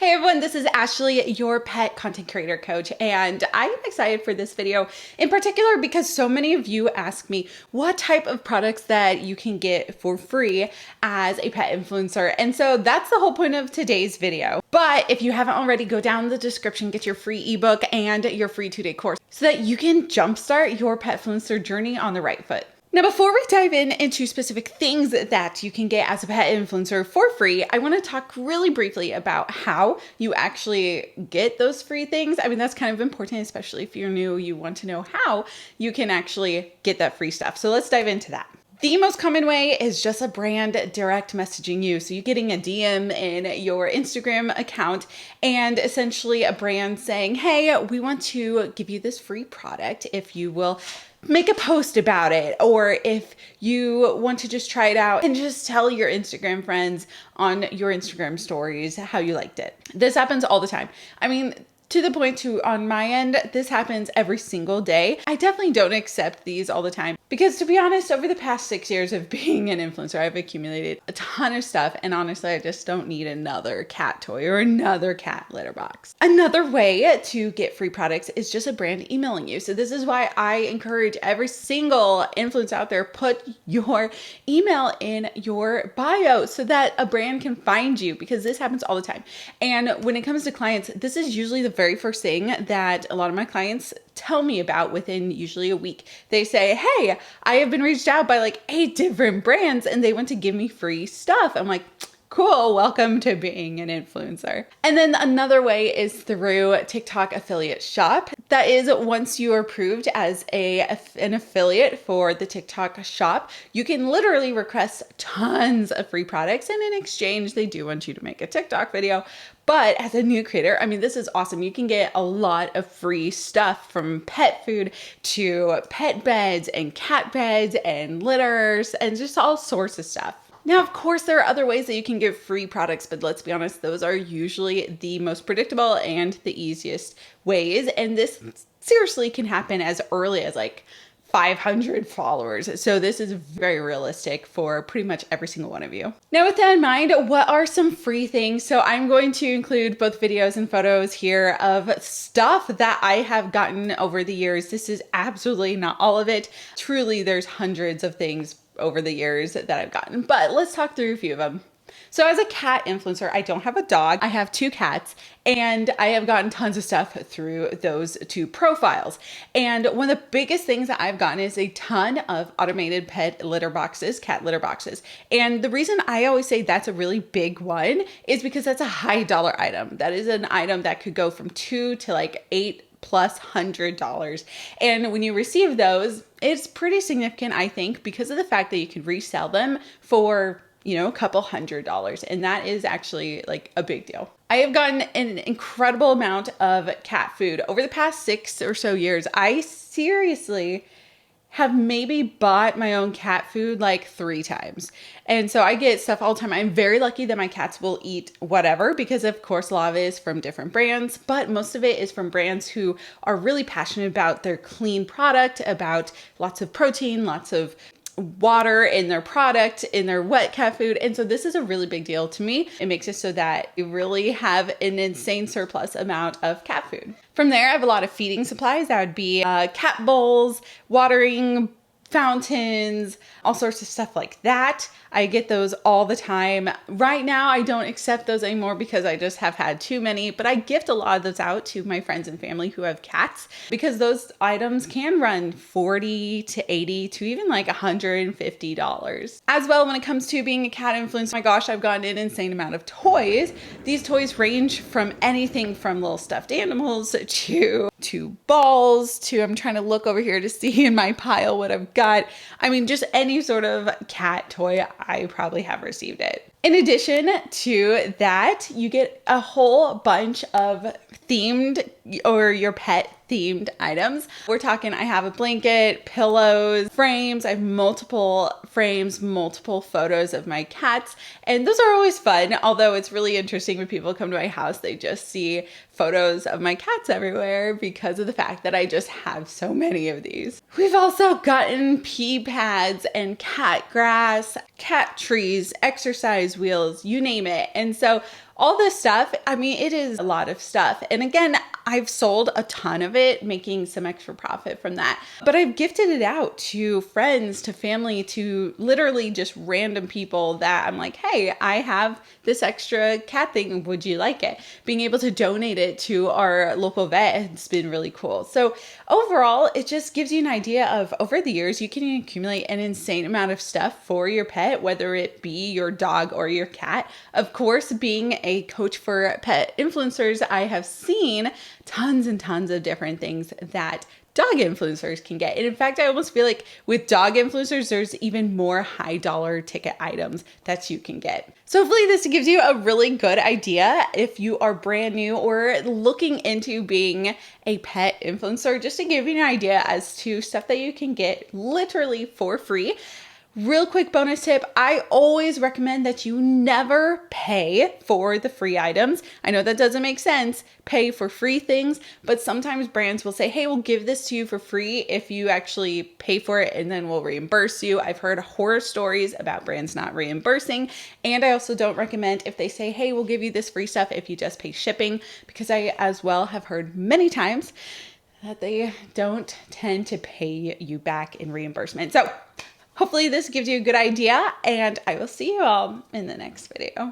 Hey everyone, this is Ashley, your pet content creator coach, and I am excited for this video in particular because so many of you ask me what type of products that you can get for free as a pet influencer. And so that's the whole point of today's video. But if you haven't already, go down in the description, get your free ebook and your free 2-day course so that you can jumpstart your petfluencer journey on the right foot. Now, before we dive into specific things that you can get as a pet influencer for free, I want to talk really briefly about how you actually get those free things. I mean, that's kind of important, especially if you're new, you want to know how you can actually get that free stuff. So let's dive into that. The most common way is just a brand direct messaging you. So you're getting a DM in your Instagram account and essentially a brand saying, hey, we want to give you this free product if you will make a post about it, or if you want to just try it out and just tell your Instagram friends on your Instagram stories how you liked it. This happens all the time. I mean, to the point to on my end, this happens every single day. I definitely don't accept these all the time because, to be honest, over the past 6 years of being an influencer, I've accumulated a ton of stuff, and honestly, I just don't need another cat toy or another cat litter box. Another way to get free products is just a brand emailing you. So this is why I encourage every single influencer out there, put your email in your bio so that a brand can find you, because this happens all the time. And when it comes to clients, this is usually the very first thing that a lot of my clients tell me about within usually a week. They say, hey, I have been reached out by like 8 different brands and they want to give me free stuff. I'm like, cool, welcome to being an influencer. And then another way is through TikTok affiliate shop. That is, once you are approved as an affiliate for the TikTok shop, you can literally request tons of free products, and in exchange, they do want you to make a TikTok video. But as a new creator, I mean, this is awesome. You can get a lot of free stuff, from pet food to pet beds and cat beds and litters and just all sorts of stuff. Now, of course, there are other ways that you can get free products, but let's be honest, those are usually the most predictable and the easiest ways. And this seriously can happen as early as like 500 followers. So this is very realistic for pretty much every single one of you. Now, with that in mind, what are some free things? So I'm going to include both videos and photos here of stuff that I have gotten over the years. This is absolutely not all of it. Truly, there's hundreds of things over the years that I've gotten, but let's talk through a few of them. So as a cat influencer, I don't have a dog. I have 2 cats, and I have gotten tons of stuff through those 2 profiles. And one of the biggest things that I've gotten is a ton of automated pet litter boxes, cat litter boxes. And the reason I always say that's a really big one is because that's a high dollar item. That is an item that could go from $2 to like $800+. And when you receive those, it's pretty significant, I think, because of the fact that you can resell them for, you know, a couple $100s. And that is actually like a big deal. I have gotten an incredible amount of cat food over the past 6 or so years. I seriously have maybe bought my own cat food like 3 times. And so I get stuff all the time. I'm very lucky that my cats will eat whatever, because of course a lot of it is from different brands, but most of it is from brands who are really passionate about their clean product, about lots of protein, lots of water in their product, in their wet cat food. And so this is a really big deal to me. It makes it so that you really have an insane surplus amount of cat food. From there, I have a lot of feeding supplies. That would be cat bowls, watering fountains, all sorts of stuff like that. I get those all the time. Right now, I don't accept those anymore because I just have had too many, but I gift a lot of those out to my friends and family who have cats, because those items can run $40 to $80 to even like $150. As well, when it comes to being a cat influencer, my gosh, I've gotten an insane amount of toys. These toys range from anything from little stuffed animals to balls to, I'm trying to look over here to see in my pile what I've got. I mean, just any sort of cat toy, I probably have received it. In addition to that, you get a whole bunch of themed or your pet themed items. We're talking, I have a blanket, pillows, frames. I have multiple frames, multiple photos of my cats. And those are always fun. Although it's really interesting when people come to my house, they just see photos of my cats everywhere because of the fact that I just have so many of these. We've also gotten pee pads and cat grass, cat trees, exercise wheels, you name it. And so all this stuff. I mean, it is a lot of stuff. And again, I've sold a ton of it, making some extra profit from that. But I've gifted it out to friends, to family, to literally just random people that I'm like, hey, I have this extra cat thing. Would you like it? Being able to donate it to our local vet has been really cool. So overall, it just gives you an idea of over the years, you can accumulate an insane amount of stuff for your pet, whether it be your dog or your cat. Of course, being a coach for pet influencers, I have seen tons and tons of different things that dog influencers can get. And in fact, I almost feel like with dog influencers, there's even more high dollar ticket items that you can get. So hopefully this gives you a really good idea if you are brand new or looking into being a pet influencer, just to give you an idea as to stuff that you can get literally for free. Real quick bonus tip, I always recommend that you never pay for the free items. I know that doesn't make sense, pay for free things, but sometimes brands will say, hey, we'll give this to you for free if you actually pay for it and then we'll reimburse you. I've heard horror stories about brands not reimbursing. And I also don't recommend if they say, hey, we'll give you this free stuff if you just pay shipping, because I as well have heard many times that they don't tend to pay you back in reimbursement. So hopefully this gives you a good idea, and I will see you all in the next video.